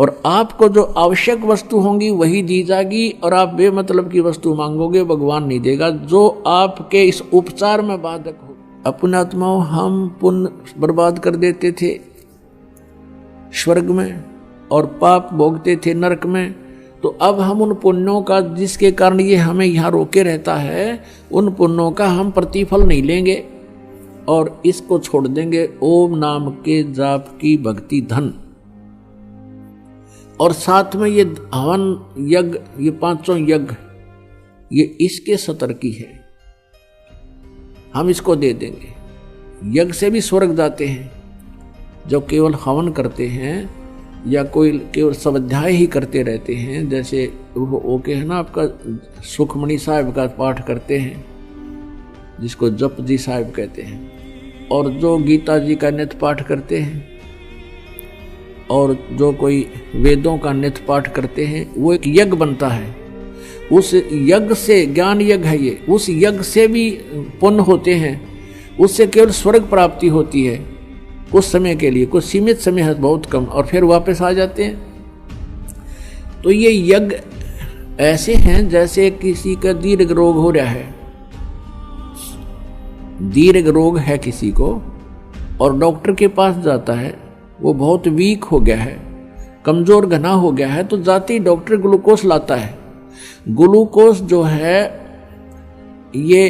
और आपको जो आवश्यक वस्तु होंगी वही दी जाएगी, और आप बेमतलब की वस्तु मांगोगे भगवान नहीं देगा, जो आपके इस उपचार में बाधक हो। अपने आत्माओं हम पुण्य बर्बाद कर देते थे स्वर्ग में और पाप भोगते थे नरक में, तो अब हम उन पुण्यों का, जिसके कारण ये हमें यहाँ रोके रहता है, उन पुण्यों का हम प्रतिफल नहीं लेंगे और इसको छोड़ देंगे ओम नाम के जाप की भक्ति धन। और साथ में ये हवन यज्ञ, ये पांचों यज्ञ, ये इसके सतर्की है, हम इसको दे देंगे। यज्ञ से भी स्वर्ग जाते हैं जो केवल हवन करते हैं या कोई केवल स्वाध्याय ही करते रहते हैं, जैसे वो ओके है ना, आपका सुखमणि साहिब का पाठ करते हैं जिसको जप जी साहिब कहते हैं, और जो गीता जी का नित्य पाठ करते हैं, और जो कोई वेदों का नित्य पाठ करते हैं, वो एक यज्ञ बनता है। उस यज्ञ से, ज्ञान यज्ञ है ये, उस यज्ञ से भी पुण्य होते हैं, उससे केवल स्वर्ग प्राप्ति होती है कुछ समय के लिए, कुछ सीमित समय है, बहुत कम, और फिर वापस आ जाते हैं। तो ये यज्ञ ऐसे हैं जैसे किसी का दीर्घ रोग हो रहा है, दीर्घ रोग है किसी को, और डॉक्टर के पास जाता है, वो बहुत वीक हो गया है, कमजोर घना हो गया है, तो जाते ही डॉक्टर ग्लूकोज लाता है। ग्लूकोज जो है ये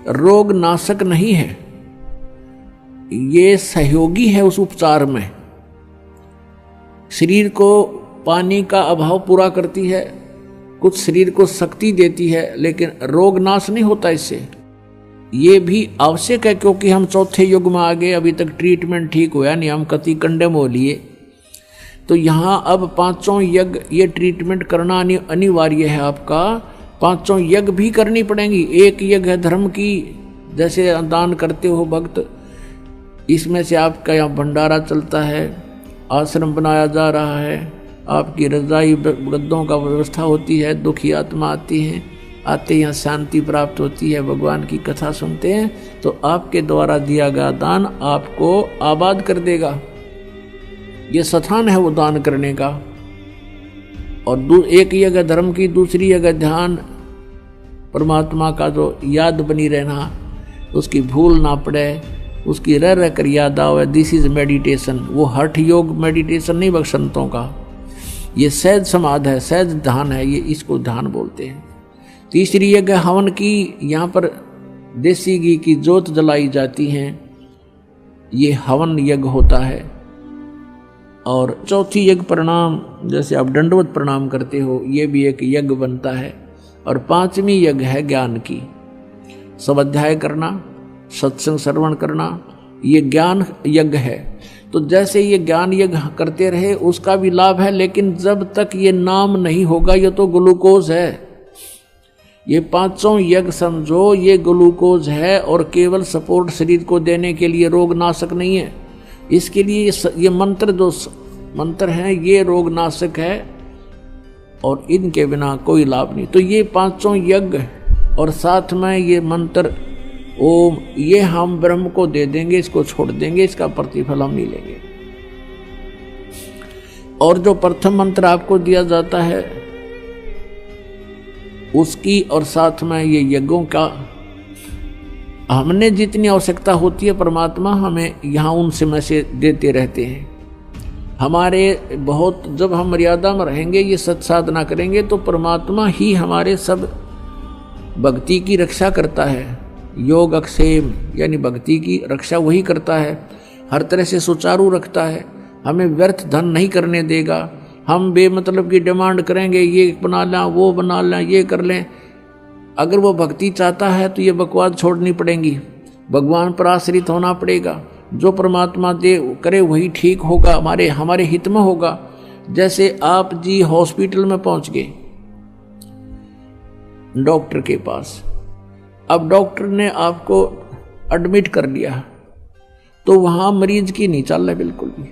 रोग नाशक नहीं है, ये सहयोगी है उस उपचार में। शरीर को पानी का अभाव पूरा करती है, कुछ शरीर को शक्ति देती है, लेकिन रोग नाश नहीं होता इससे। ये भी आवश्यक है क्योंकि हम चौथे युग में आ गए, अभी तक ट्रीटमेंट ठीक हुआ नहीं, हम कति कंडम हो लिए। तो यहाँ अब पांचों यज्ञ ये ट्रीटमेंट करना अनिवार्य है आपका। पांचों यज्ञ भी करनी पड़ेंगी। एक यज्ञ है धर्म की, जैसे दान करते हो भक्त, इसमें से आपका यहाँ भंडारा चलता है, आश्रम बनाया जा रहा है, आपकी रजाई गद्दों का व्यवस्था होती है, दुखी आत्मा आती हैं, आते यहाँ शांति प्राप्त होती है, भगवान की कथा सुनते हैं, तो आपके द्वारा दिया गया दान आपको आबाद कर देगा। ये स्थान है वो दान करने का। और एक जगह धर्म की, दूसरी जगह ध्यान, परमात्मा का जो याद बनी रहना, उसकी भूल ना पड़े, उसकी रह रह कर याद आवे, दिस इज मेडिटेशन। वो हठ योग मेडिटेशन नहीं बख्शंतों का, ये सहज समाध है, सहज ध्यान है, ये इसको ध्यान बोलते हैं। तीसरी यज्ञ हवन की, यहाँ पर देसी घी की जोत जलाई जाती है, ये हवन यज्ञ होता है। और चौथी यज्ञ प्रणाम, जैसे आप दंडवत प्रणाम करते हो, ये भी एक यज्ञ बनता है। और पांचवी यज्ञ है ज्ञान की, स्वाध्याय करना, सत्संग श्रवण करना, ये ज्ञान यज्ञ है। तो जैसे ये ज्ञान यज्ञ करते रहे उसका भी लाभ है, लेकिन जब तक ये नाम नहीं होगा, ये तो ग्लूकोज है। ये पांचों यज्ञ समझो, ये ग्लूकोज है, और केवल सपोर्ट शरीर को देने के लिए, रोग नाशक नहीं है। इसके लिए ये मंत्र, जो मंत्र हैं, ये रोग नाशक है, और इनके बिना कोई लाभ नहीं। तो ये पांचों यज्ञ और साथ में ये मंत्र ओम, ये हम ब्रह्म को दे देंगे, इसको छोड़ देंगे, इसका प्रतिफल हम नहीं लेंगे। और जो प्रथम मंत्र आपको दिया जाता है उसकी, और साथ में ये यज्ञों का, हमने जितनी आवश्यकता होती है परमात्मा हमें यहाँ उन समय से देते रहते हैं। हमारे बहुत, जब हम मर्यादा में रहेंगे, ये सत्साधना करेंगे, तो परमात्मा ही हमारे सब भक्ति की रक्षा करता है। योग अक्षेम यानी भक्ति की रक्षा वही करता है, हर तरह से सुचारू रखता है, हमें व्यर्थ धन नहीं करने देगा। हम बेमतलब की डिमांड करेंगे, ये बना लें, वो बना लें, ये कर लें, अगर वो भक्ति चाहता है तो ये बकवास छोड़नी पड़ेगी, भगवान पर आश्रित होना पड़ेगा। जो परमात्मा दे करे वही ठीक होगा, हमारे हित में होगा। जैसे आप जी हॉस्पिटल में पहुंच गए डॉक्टर के पास, अब डॉक्टर ने आपको एडमिट कर लिया, तो वहां मरीज की नहीं चल रही, बिल्कुल भी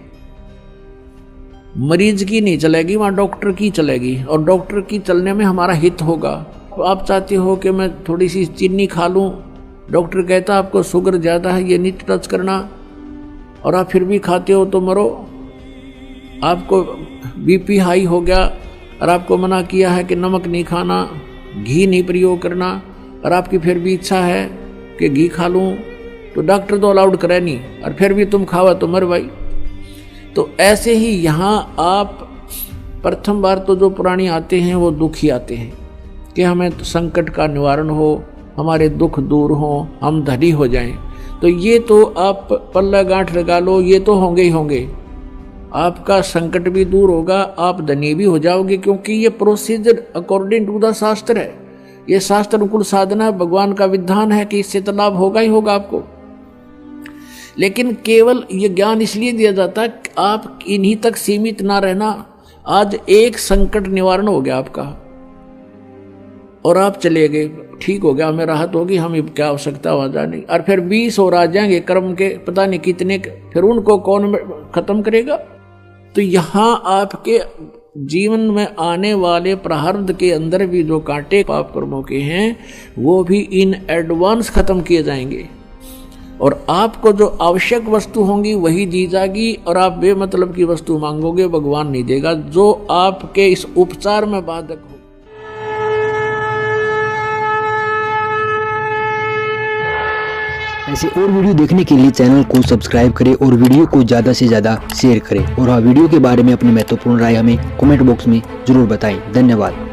मरीज की नहीं चलेगी, वहां डॉक्टर की चलेगी, और डॉक्टर की चलने में हमारा हित होगा। आप चाहते हो कि मैं थोड़ी सी चीनी खा लूं, डॉक्टर कहता आपको शुगर ज़्यादा है, ये नहीं टच करना, और आप फिर भी खाते हो तो मरो। आपको बीपी हाई हो गया और आपको मना किया है कि नमक नहीं खाना, घी नहीं प्रयोग करना, और आपकी फिर भी इच्छा है कि घी खा लूँ, तो डॉक्टर तो अलाउड करे नहीं, और फिर भी तुम खावा तो मर भाई। तो ऐसे ही यहाँ आप प्रथम बार तो जो प्राणी आते हैं वो दुखी आते हैं कि हमें तो संकट का निवारण हो, हमारे दुख दूर हो, हम धनी हो जाएं। तो ये तो आप पल्ला गांठ लगा लो, ये तो होंगे ही होंगे। आपका संकट भी दूर होगा, आप धनी भी हो जाओगे, क्योंकि ये प्रोसीजर अकॉर्डिंग टू द शास्त्र है। ये शास्त्र अनुकूल साधना, भगवान का विधान है कि इससे तो लाभ होगा ही होगा आपको। लेकिन केवल ये ज्ञान इसलिए दिया जाता है कि आप इन्हीं तक सीमित ना रहना। आज एक संकट निवारण हो गया आपका और आप चले गए, ठीक हो गया, हमें राहत होगी, हमें क्या आवश्यकता हो जाने, और फिर 20 और आ जाएंगे कर्म के पता नहीं कितने, फिर उनको कौन खत्म करेगा। तो यहाँ आपके जीवन में आने वाले प्रारब्ध के अंदर भी जो कांटे पाप कर्मों के हैं वो भी इन एडवांस खत्म किए जाएंगे, और आपको जो आवश्यक वस्तु होंगी वही दी जाएगी, और आप बेमतलब की वस्तु मांगोगे भगवान नहीं देगा, जो आपके इस उपचार में बाधक हो। ऐसे और वीडियो देखने के लिए चैनल को सब्सक्राइब करें और वीडियो को ज़्यादा से ज़्यादा शेयर करें, और हाँ, वीडियो के बारे में अपनी महत्वपूर्ण राय हमें कमेंट बॉक्स में जरूर बताएं। धन्यवाद।